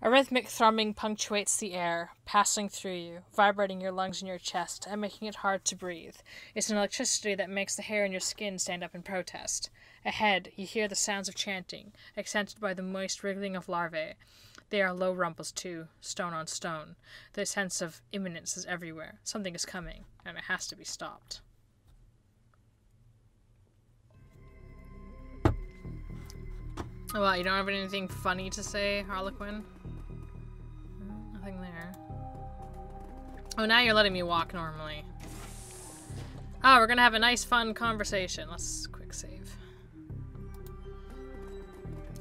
A rhythmic thrumming punctuates the air, passing through you, vibrating your lungs and your chest, and making it hard to breathe. It's an electricity that makes the hair in your skin stand up in protest. Ahead, you hear the sounds of chanting, accented by the moist wriggling of larvae. They are low rumbles, too, stone on stone. The sense of imminence is everywhere. Something is coming, and it has to be stopped. Oh, wow, you don't have anything funny to say, Harlequin? Nothing there. Oh, now you're letting me walk normally. Oh, we're gonna have a nice, fun conversation. Let's quick save.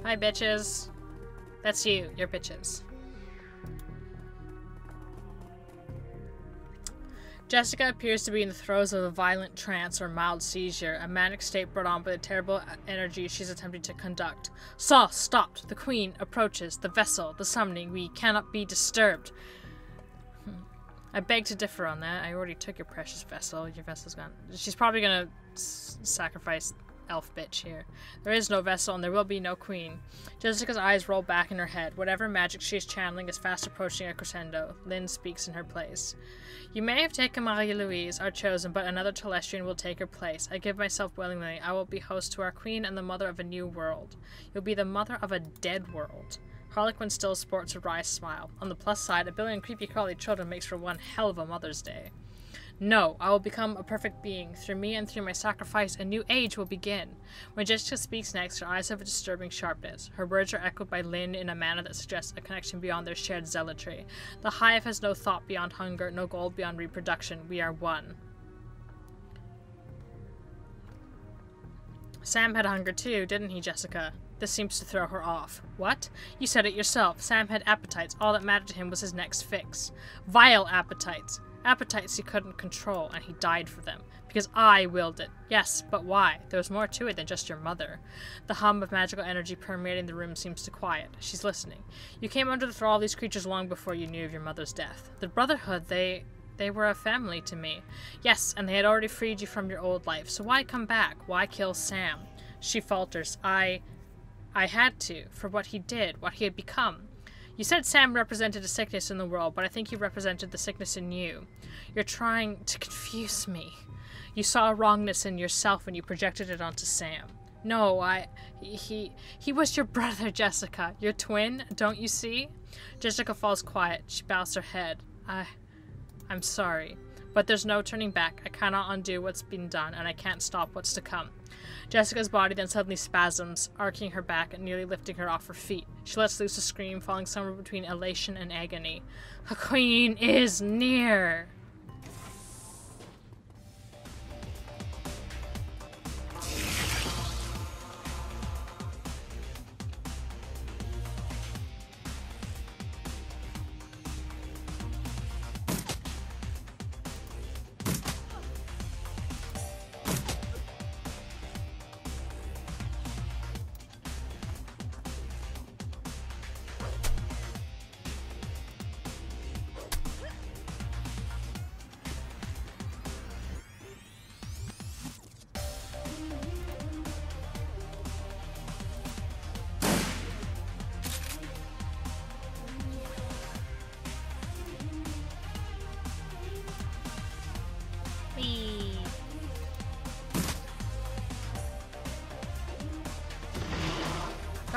Hi, bitches. That's you. You're bitches. Jessica appears to be in the throes of a violent trance or mild seizure, a manic state brought on by the terrible energy she's attempting to conduct. Saul stopped. The Queen approaches. The vessel. The summoning. We cannot be disturbed. I beg to differ on that. I already took your precious vessel. Your vessel's gone. She's probably gonna sacrifice elf bitch here. There is no vessel and there will be no queen. Jessica's eyes roll back in her head. Whatever magic she is channeling is fast approaching a crescendo. Lynn speaks in her place. You may have taken Marie-Louise, our chosen, but another Telestrian will take her place. I give myself willingly. I will be host to our queen and the mother of a new world. You'll be the mother of a dead world. Harlequin still sports a wry smile. On the plus side, 1 billion creepy crawly children makes for one hell of a Mother's Day. No, I will become a perfect being. Through me and through my sacrifice, a new age will begin. When Jessica speaks next, her eyes have a disturbing sharpness. Her words are echoed by Lynn in a manner that suggests a connection beyond their shared zealotry. The hive has no thought beyond hunger, no goal beyond reproduction. We are one. Sam had hunger too, didn't he, Jessica? This seems to throw her off. What? You said it yourself. Sam had appetites. All that mattered to him was his next fix. Vile appetites. Appetites he couldn't control, and he died for them. Because I willed it. Yes, but why? There was more to it than just your mother. The hum of magical energy permeating the room seems to quiet. She's listening. You came under the thrall of these creatures long before you knew of your mother's death. The Brotherhood, they were a family to me. Yes, and they had already freed you from your old life. So why come back? Why kill Sam? She falters. I had to, for what he did, what he had become. You said Sam represented a sickness in the world, but I think he represented the sickness in you. You're trying to confuse me. You saw a wrongness in yourself when you projected it onto Sam. No, he was your brother, Jessica. Your twin, don't you see? Jessica falls quiet. She bows her head. I'm sorry, but there's no turning back. I cannot undo what's been done, and I can't stop what's to come. Jessica's body then suddenly spasms, arcing her back and nearly lifting her off her feet. She lets loose a scream, falling somewhere between elation and agony. The Queen is near!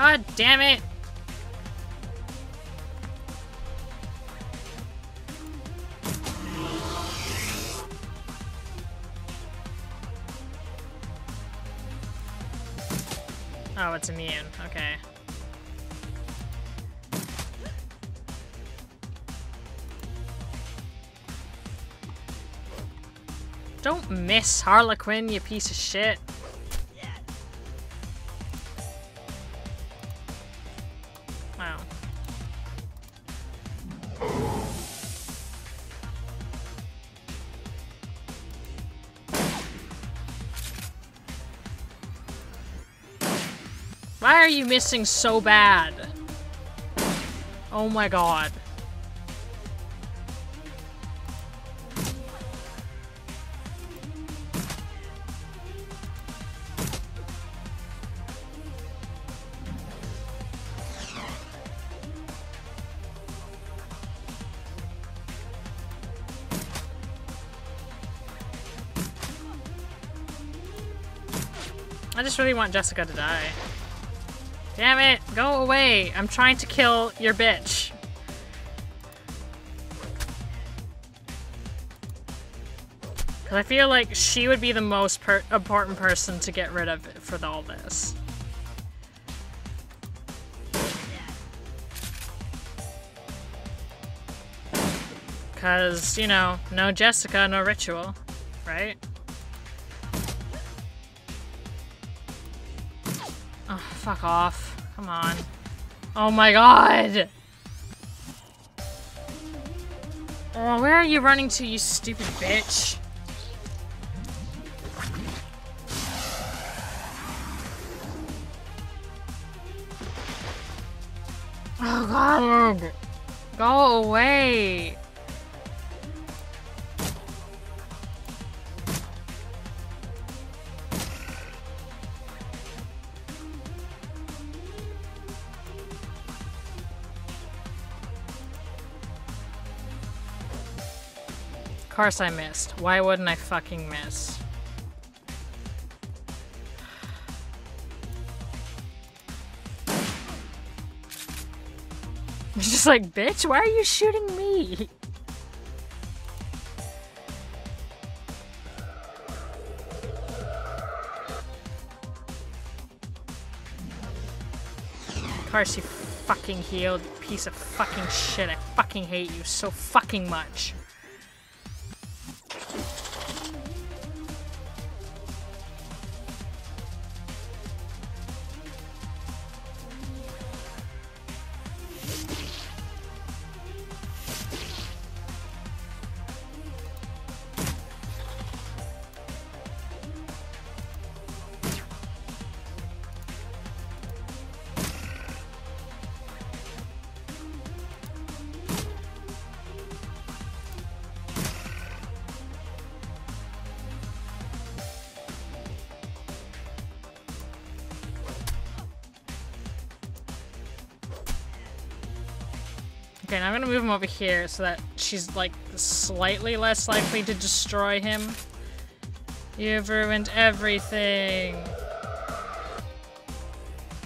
God damn it! Oh, it's immune. Okay. Don't miss, Harlequin, you piece of shit. Wow. Why are you missing so bad? Oh my god. I just really want Jessica to die. Damn it! Go away! I'm trying to kill your bitch. Because I feel like she would be the most important person to get rid of for all this. Because, you know, no Jessica, no ritual, right? Oh, fuck off. Come on. Oh my god! Oh, where are you running to, you stupid bitch? Oh god! Go away! Of course I missed. Why wouldn't I fucking miss? It's just like, bitch, why are you shooting me? Of course you fucking healed, piece of fucking shit. I fucking hate you so fucking much. Okay, now I'm gonna move him over here so that she's, like, slightly less likely to destroy him. You've ruined everything.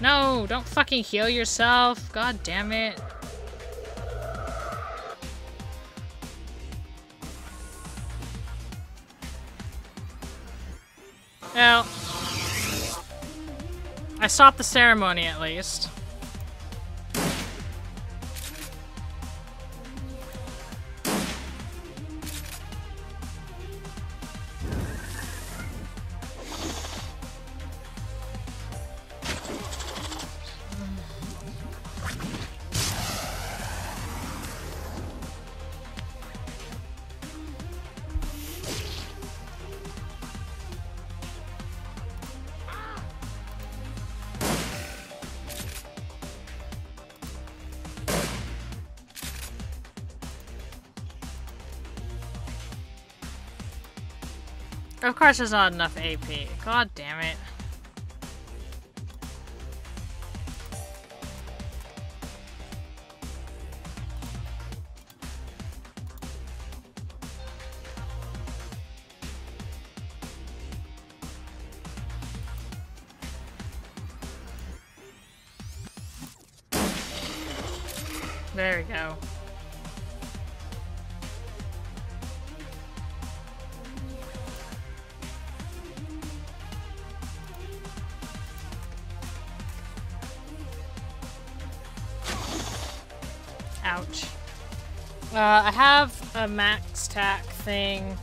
No, don't fucking heal yourself. God damn it. Well, I stopped the ceremony at least. Of course there's not enough AP. God damn it. There we go. Ouch. I have a max tack thing.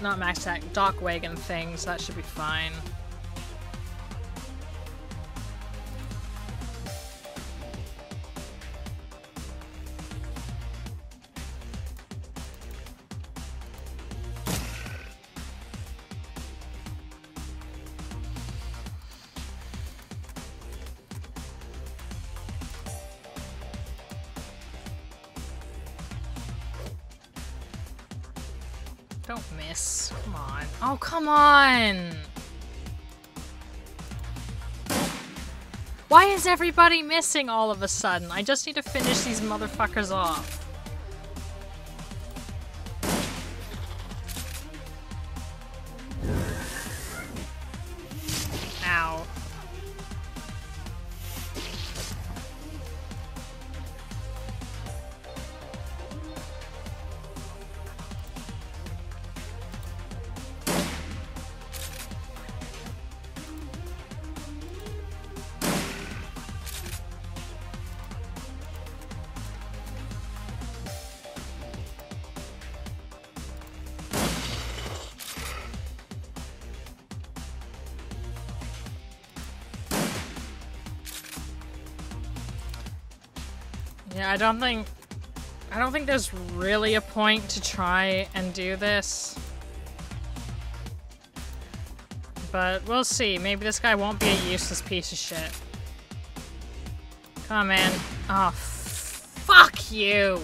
Not max tack, dock wagon thing, so that should be fine. Don't miss. Come on. Oh, come on! Why is everybody missing all of a sudden? I just need to finish these motherfuckers off. Yeah, I don't think there's really a point to try and do this. But we'll see. Maybe this guy won't be a useless piece of shit. Come on, man. Oh, fuck you!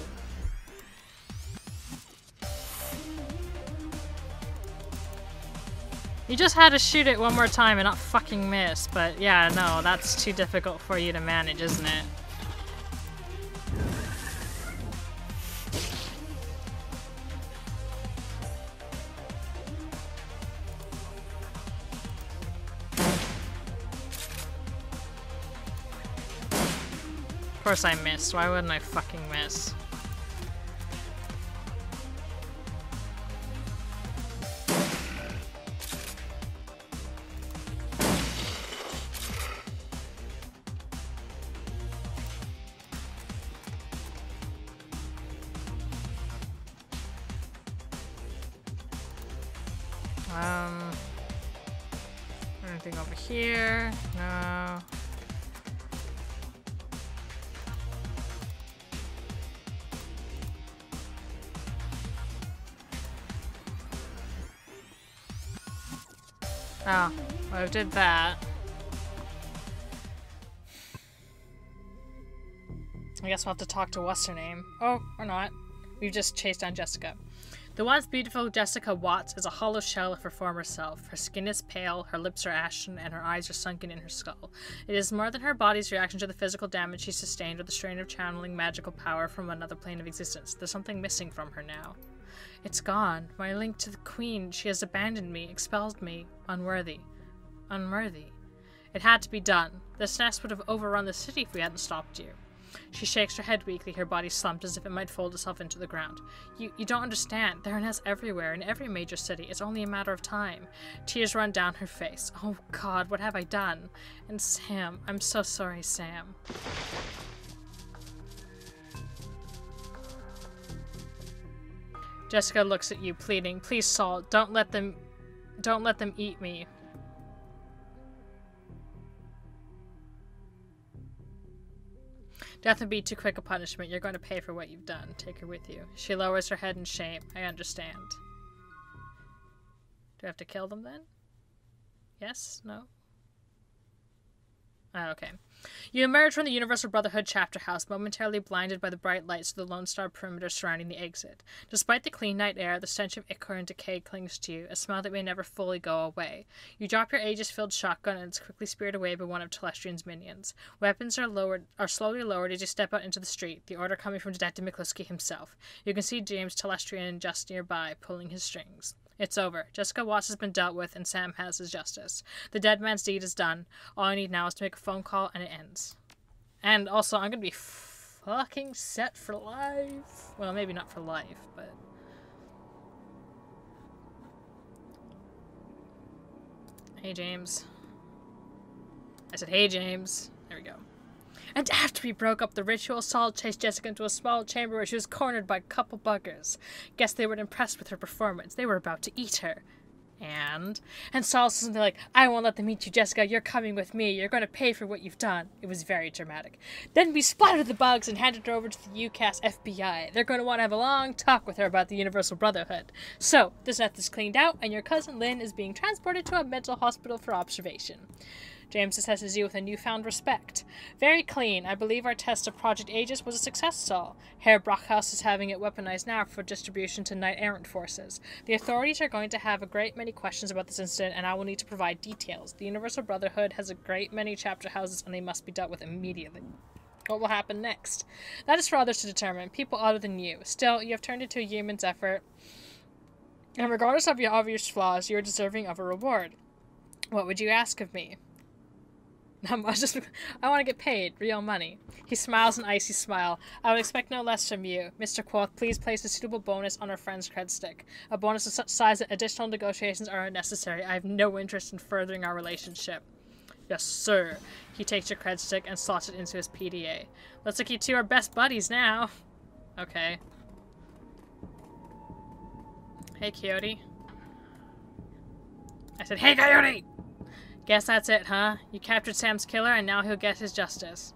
You just had to shoot it one more time and not fucking miss, but yeah, no, that's too difficult for you to manage, isn't it? Of course I missed. Why wouldn't I fucking miss? Anything over here? No. Oh, well, I did that. I guess we'll have to talk to what's her name. Oh, or not. We've just chased down Jessica. The once beautiful Jessica Watts is a hollow shell of her former self. Her skin is pale, her lips are ashen, and her eyes are sunken in her skull. It is more than her body's reaction to the physical damage she sustained or the strain of channeling magical power from another plane of existence. There's something missing from her now. It's gone. My link to the Queen. She has abandoned me, expelled me. Unworthy. Unworthy. It had to be done. This nest would have overrun the city if we hadn't stopped you. She shakes her head weakly, her body slumped as if it might fold itself into the ground. You don't understand. There are nests everywhere, in every major city. It's only a matter of time. Tears run down her face. Oh God, what have I done? And Sam, I'm so sorry, Sam. Jessica looks at you, pleading, "Please, Saul, don't let them eat me." Death would be too quick a punishment. You're going to pay for what you've done. Take her with you. She lowers her head in shame. I understand. Do I have to kill them then? Yes? No? Oh, okay. You emerge from the Universal Brotherhood chapter house, momentarily blinded by the bright lights of the Lone Star perimeter surrounding the exit. Despite the clean night air, the stench of ichor and decay clings to you, a smell that may never fully go away. You drop your Aegis-filled shotgun and it's quickly speared away by one of Telestrian's minions. Weapons are slowly lowered as you step out into the street, the order coming from Detective McCluskey himself. You can see James Telestrian just nearby, pulling his strings. It's over. Jessica Watts has been dealt with, and Sam has his justice. The dead man's deed is done. All I need now is to make a phone call, and it ends. And also, I'm gonna be fucking set for life. Well, maybe not for life, but... Hey, James. I said, hey, James. There we go. And after we broke up the ritual, Saul chased Jessica into a small chamber where she was cornered by a couple buggers. Guess they weren't impressed with her performance. They were about to eat her. And Saul said something like, I won't let them eat you, Jessica. You're coming with me. You're going to pay for what you've done. It was very dramatic. Then we splattered the bugs and handed her over to the UCAS FBI. They're going to want to have a long talk with her about the Universal Brotherhood. So, this nest is cleaned out, and your cousin Lynn is being transported to a mental hospital for observation. James assesses you with a newfound respect. Very clean. I believe our test of Project Aegis was a success, Saul. Herr Brockhaus is having it weaponized now for distribution to knight-errant forces. The authorities are going to have a great many questions about this incident, and I will need to provide details. The Universal Brotherhood has a great many chapter houses, and they must be dealt with immediately. What will happen next? That is for others to determine, people other than you. Still, you have turned into a human's effort, and regardless of your obvious flaws, you are deserving of a reward. What would you ask of me? I want to get paid. Real money. He smiles an icy smile. I would expect no less from you. Mr. Quoth, please place a suitable bonus on our friend's cred stick. A bonus of such size that additional negotiations are unnecessary. I have no interest in furthering our relationship. Yes, sir. He takes your cred stick and slots it into his PDA. Looks like you two are best buddies now. Okay. Hey, Coyote. I said, hey, Coyote! Guess that's it, huh? You captured Sam's killer, and now he'll get his justice.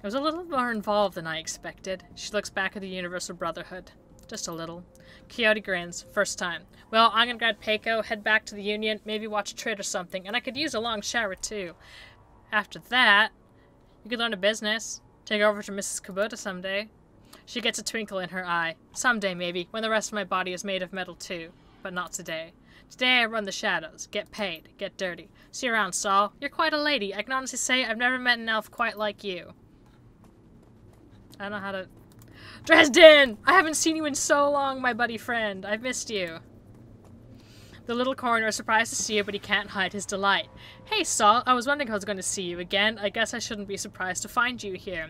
It was a little more involved than I expected. She looks back at the Universal Brotherhood. Just a little. Coyote grins. First time. Well, I'm gonna grab Peiko, head back to the Union, maybe watch a trade or something, and I could use a long shower too. After that, you could learn a business. Take over to Mrs. Kubota someday. She gets a twinkle in her eye. Someday, maybe, when the rest of my body is made of metal too. But not today. Today I run the shadows. Get paid. Get dirty. See you around, Saul. You're quite a lady. I can honestly say I've never met an elf quite like you. I don't know how to... Dresden! I haven't seen you in so long, my buddy friend. I've missed you. The little coroner is surprised to see you, but he can't hide his delight. Hey, Saul. I was wondering if I was going to see you again. I guess I shouldn't be surprised to find you here.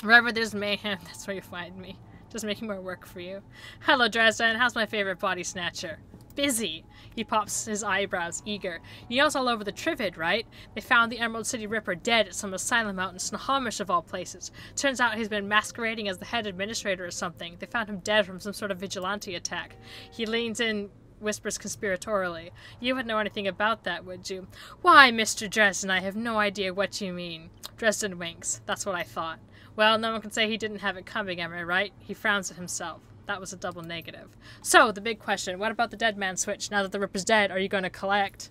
Wherever there's mayhem, that's where you find me. Just making more work for you. Hello, Dresden. How's my favorite body snatcher? Busy. He pops his eyebrows, eager. You know it's all over the Trivid, right? They found the Emerald City Ripper dead at some asylum out in Snohomish of all places. Turns out he's been masquerading as the head administrator or something. They found him dead from some sort of vigilante attack. He leans in, whispers conspiratorially. You wouldn't know anything about that, would you? Why, Mr. Dresden, I have no idea what you mean. Dresden winks. That's what I thought. Well, no one can say he didn't have it coming, am I right? He frowns at himself. That was a double negative. So, the big question, what about the dead man switch? Now that the Ripper's dead, are you going to collect?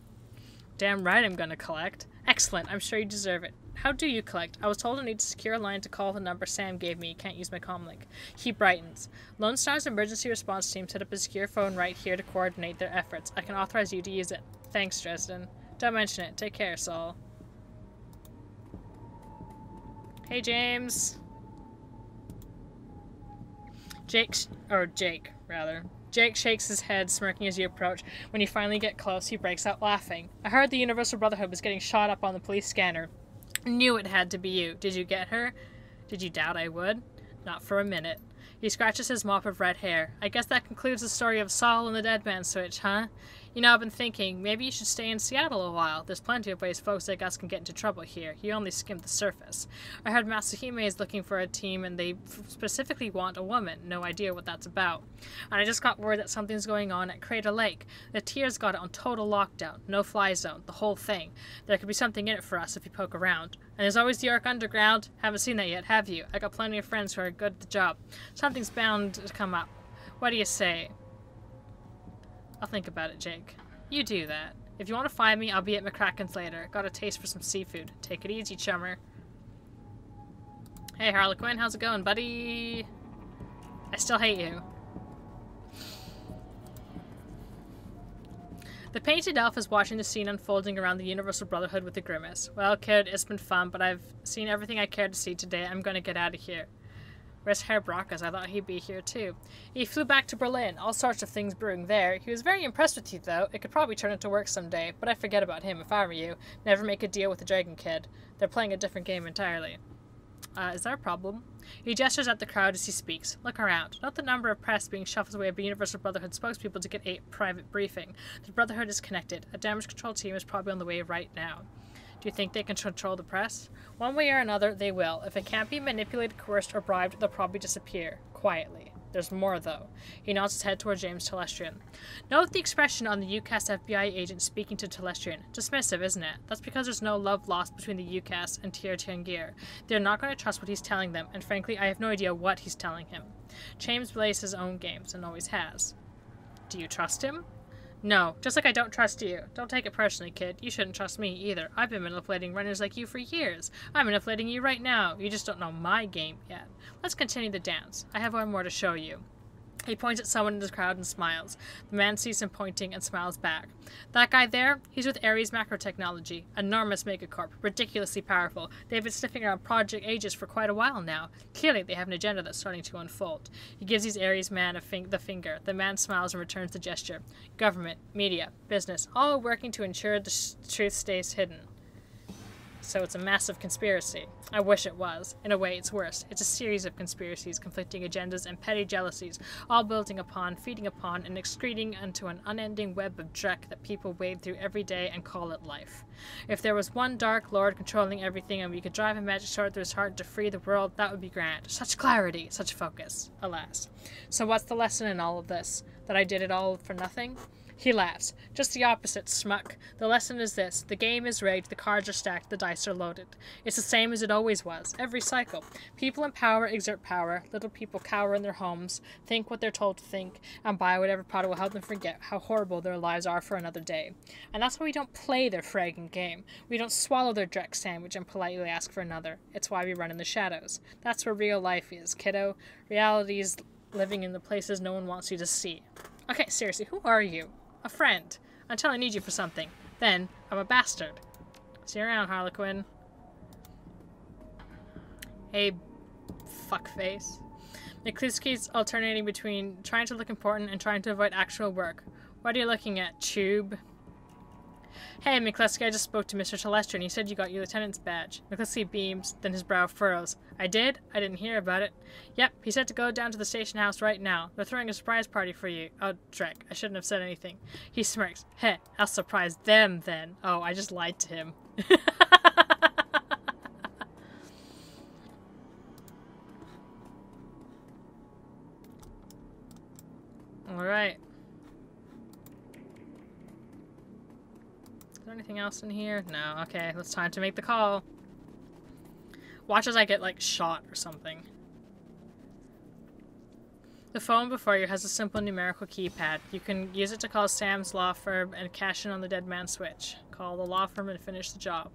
Damn right I'm going to collect. Excellent, I'm sure you deserve it. How do you collect? I was told I need to secure a line to call the number Sam gave me. Can't use my comlink. He brightens. Lone Star's emergency response team set up a secure phone right here to coordinate their efforts. I can authorize you to use it. Thanks, Dresden. Don't mention it. Take care, Saul. Hey, James. Jake, rather. Jake shakes his head, smirking as you approach. When you finally get close, he breaks out laughing. I heard the Universal Brotherhood was getting shot up on the police scanner. Knew it had to be you. Did you get her? Did you doubt I would? Not for a minute. He scratches his mop of red hair. I guess that concludes the story of Saul and the dead man switch, huh? You know, I've been thinking, maybe you should stay in Seattle a while. There's plenty of ways folks like us can get into trouble here. You only skimmed the surface. I heard Masahime is looking for a team and they specifically want a woman. No idea what that's about. And I just got word that something's going on at Crater Lake. The Tiers got it on total lockdown. No fly zone. The whole thing. There could be something in it for us if you poke around. And there's always the Ark Underground. Haven't seen that yet, have you? I got plenty of friends who are good at the job. Something's bound to come up. What do you say? I'll think about it, Jake. You do that. If you want to find me, I'll be at McCracken's later. Got a taste for some seafood. Take it easy, chummer. Hey, Harlequin, how's it going, buddy? I still hate you. The painted elf is watching the scene unfolding around the Universal Brotherhood with a grimace. Well, kid, it's been fun, but I've seen everything I care to see today. I'm gonna get out of here. Where's Herr Brockus? I thought he'd be here too. He flew back to Berlin. All sorts of things brewing there. He was very impressed with you, though. It could probably turn into work someday, but I'd forget about him if I were you. Never make a deal with the Dragon Kid. They're playing a different game entirely. Is there a problem? He gestures at the crowd as he speaks. Look around. Note the number of press being shuffled away by Universal Brotherhood spokespeople to get a private briefing. The Brotherhood is connected. A damage control team is probably on the way right now. Do you think they can control the press? One way or another, they will. If it can't be manipulated, coerced, or bribed, they'll probably disappear. Quietly. There's more, though. He nods his head toward James Telestrian. Note the expression on the UCAS FBI agent speaking to Telestrian. Dismissive, isn't it? That's because there's no love lost between the UCAS and Tier Tiangir. They're not going to trust what he's telling them, and frankly, I have no idea what he's telling him. James plays his own games, and always has. Do you trust him? No, just like I don't trust you. Don't take it personally, kid. You shouldn't trust me either. I've been manipulating runners like you for years. I'm manipulating you right now. You just don't know my game yet. Let's continue the dance. I have one more to show you. He points at someone in the crowd and smiles. The man sees him pointing and smiles back. That guy there, he's with Ares Macrotechnology. Enormous megacorp, ridiculously powerful. They've been sniffing around Project Aegis for quite a while now. Clearly, they have an agenda that's starting to unfold. He gives his Ares man the finger. The man smiles and returns the gesture. Government, media, business, all working to ensure the truth stays hidden. So it's a massive conspiracy. I wish it was. In a way, it's worse. It's a series of conspiracies, conflicting agendas, and petty jealousies, all building upon, feeding upon, and excreting into an unending web of dreck that people wade through every day and call it life. If there was one dark lord controlling everything and we could drive a magic sword through his heart to free the world, that would be grand. Such clarity, such focus. Alas. So what's the lesson in all of this? That I did it all for nothing? He laughs. Just the opposite, schmuck. The lesson is this. The game is rigged, the cards are stacked, the dice are loaded. It's the same as it always was. Every cycle. People in power exert power. Little people cower in their homes, think what they're told to think, and buy whatever product will help them forget how horrible their lives are for another day. And that's why we don't play their fragging game. We don't swallow their Drex sandwich and politely ask for another. It's why we run in the shadows. That's where real life is, kiddo. Reality is living in the places no one wants you to see. Okay, seriously, who are you? A friend. Until I need you for something. Then, I'm a bastard. See you around, Harlequin. Hey, fuckface. McCluskey's alternating between trying to look important and trying to avoid actual work. What are you looking at, tube? Hey, McCluskey, I just spoke to Mr. Telestra and he said you got your lieutenant's badge. McCluskey beams, then his brow furrows. I did? I didn't hear about it. Yep, he said to go down to the station house right now. They're throwing a surprise party for you. Oh, Drek, I shouldn't have said anything. He smirks. Heh, I'll surprise them then. Oh, I just lied to him. Alright. Is there anything else in here? No. Okay, it's time to make the call. Watch as I get, like, shot or something. The phone before you has a simple numerical keypad. You can use it to call Sam's law firm and cash in on the dead man switch. Call the law firm and finish the job.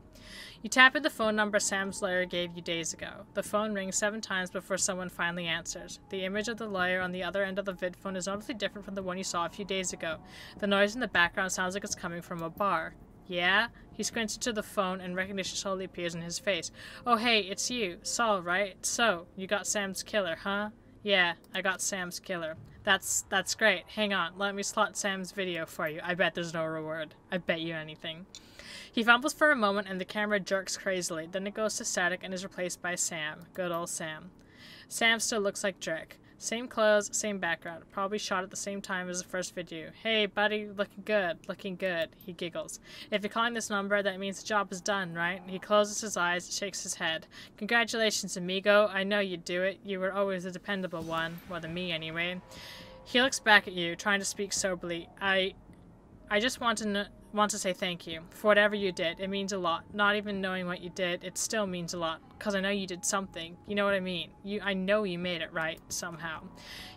You tap in the phone number Sam's lawyer gave you days ago. The phone rings 7 times before someone finally answers. The image of the lawyer on the other end of the vid phone is noticeably different from the one you saw a few days ago. The noise in the background sounds like it's coming from a bar. Yeah? He squints into the phone and recognition slowly appears in his face. Oh hey, it's you. Saul, right? So, you got Sam's killer, huh? Yeah, I got Sam's killer. That's great. Hang on, let me slot Sam's video for you. I bet there's no reward. I bet you anything. He fumbles for a moment and the camera jerks crazily. Then it goes to static and is replaced by Sam. Good old Sam. Sam still looks like Drek. Same clothes, same background. Probably shot at the same time as the first video. Hey, buddy, looking good. Looking good. He giggles. If you're calling this number, that means the job is done, right? He closes his eyes, shakes his head. Congratulations, amigo. I know you'd do it. You were always a dependable one. More than me, anyway. He looks back at you, trying to speak soberly. I just want to say thank you for whatever you did. It means a lot. Not even knowing what you did, it still means a lot. Because I know you did something. You know what I mean? I know you made it right, somehow.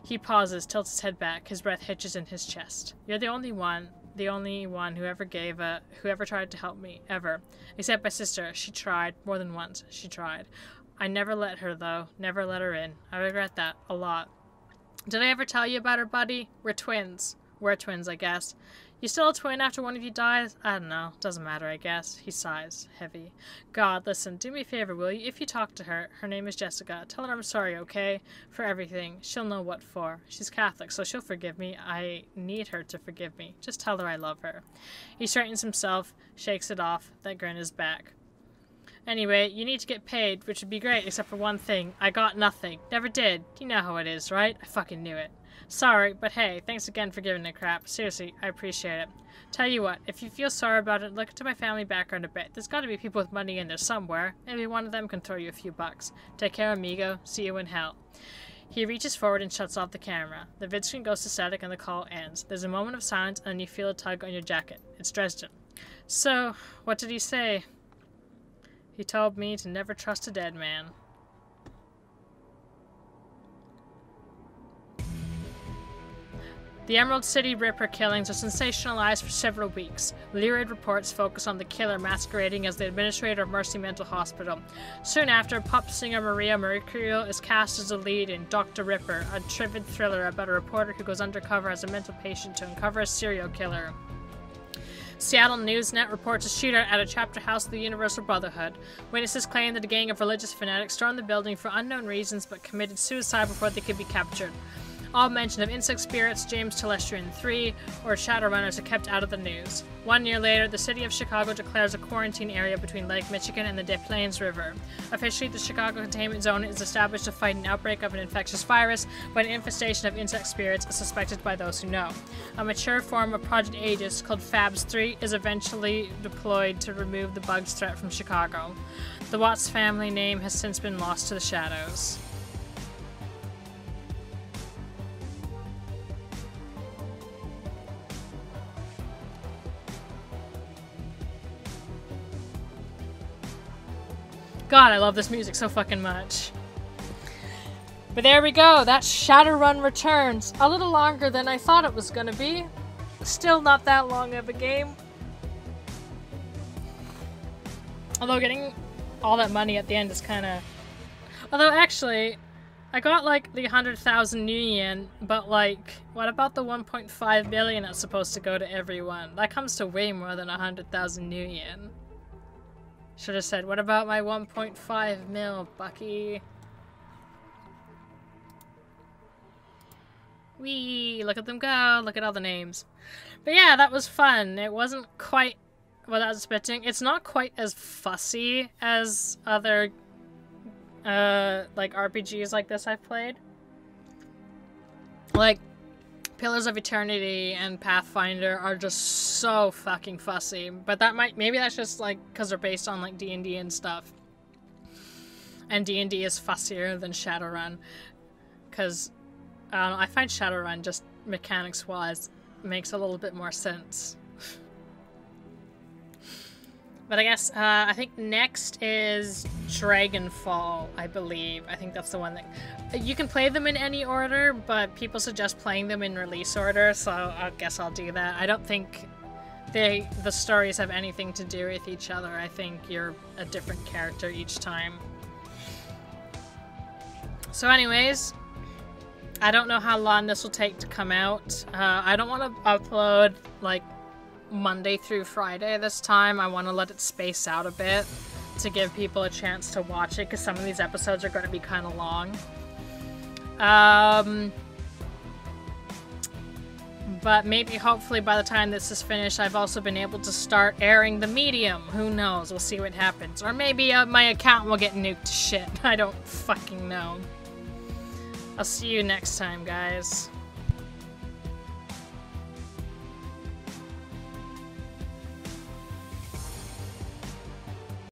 He pauses, tilts his head back. His breath hitches in his chest. You're the only one who ever tried to help me, ever. Except my sister. She tried. More than once. She tried. I never let her, though. Never let her in. I regret that. A lot. Did I ever tell you about her, buddy? We're twins. We're twins, I guess. You still a twin after one of you dies? I don't know. Doesn't matter, I guess. He sighs. Heavy. God, listen, do me a favor, will you? If you talk to her, her name is Jessica, tell her I'm sorry, okay? For everything. She'll know what for. She's Catholic, so she'll forgive me. I need her to forgive me. Just tell her I love her. He straightens himself, shakes it off. That grin is back. Anyway, you need to get paid, which would be great, except for one thing. I got nothing. Never did. You know how it is, right? I fucking knew it. Sorry, but hey, thanks again for giving it crap. Seriously, I appreciate it. Tell you what, if you feel sorry about it, look into my family background a bit. There's gotta be people with money in there somewhere. Maybe one of them can throw you a few bucks. Take care, amigo. See you in hell. He reaches forward and shuts off the camera. The vid screen goes to static and the call ends. There's a moment of silence and you feel a tug on your jacket. It's Dresden. So, what did he say? He told me to never trust a dead man. The Emerald City Ripper killings are sensationalized for several weeks. Lurid reports focus on the killer masquerading as the administrator of Mercy Mental Hospital. Soon after, pop singer Maria Mercurial is cast as the lead in Dr. Ripper, a trivid thriller about a reporter who goes undercover as a mental patient to uncover a serial killer. Seattle Newsnet reports a shootout at a chapter house of the Universal Brotherhood. Witnesses claim that a gang of religious fanatics stormed the building for unknown reasons but committed suicide before they could be captured. All mention of insect spirits, James Telestrian 3, or Shadowrunners are kept out of the news. 1 year later, the city of Chicago declares a quarantine area between Lake Michigan and the Des Plaines River. Officially, the Chicago Containment Zone is established to fight an outbreak of an infectious virus, but an infestation of insect spirits is suspected by those who know. A mature form of Project Aegis, called Fabs 3, is eventually deployed to remove the bug's threat from Chicago. The Watts family name has since been lost to the shadows. God, I love this music so fucking much. But there we go. That's Shadowrun Returns. A little longer than I thought it was gonna be. Still not that long of a game. Although getting all that money at the end is kind of... Although actually, I got like the 100,000 new yen, but like, what about the 1.5 billion that's supposed to go to everyone? That comes to way more than 100,000 new yen. Should have said, what about my 1.5 mil, Bucky? Whee! Look at them go! Look at all the names. But yeah, that was fun. It wasn't quite what I was expecting. It's not quite as fussy as other like RPGs like this I've played. Like Pillars of Eternity and Pathfinder are just so fucking fussy. But that maybe that's just like because they're based on like D&D and stuff. And D&D is fussier than Shadowrun. Because I don't know, I find Shadowrun just mechanics wise makes a little bit more sense. But I guess, I think next is Dragonfall, I believe. I think that's the one that... You can play them in any order, but people suggest playing them in release order, so I guess I'll do that. I don't think the stories have anything to do with each other. I think you're a different character each time. So anyways, I don't know how long this will take to come out. I don't want to upload, like, Monday through Friday this time. I want to let it space out a bit to give people a chance to watch it, because some of these episodes are going to be kind of long. But maybe, hopefully, by the time this is finished, I've also been able to start airing the Medium. Who knows? We'll see what happens. Or maybe my account will get nuked to shit. I don't fucking know. I'll see you next time, guys.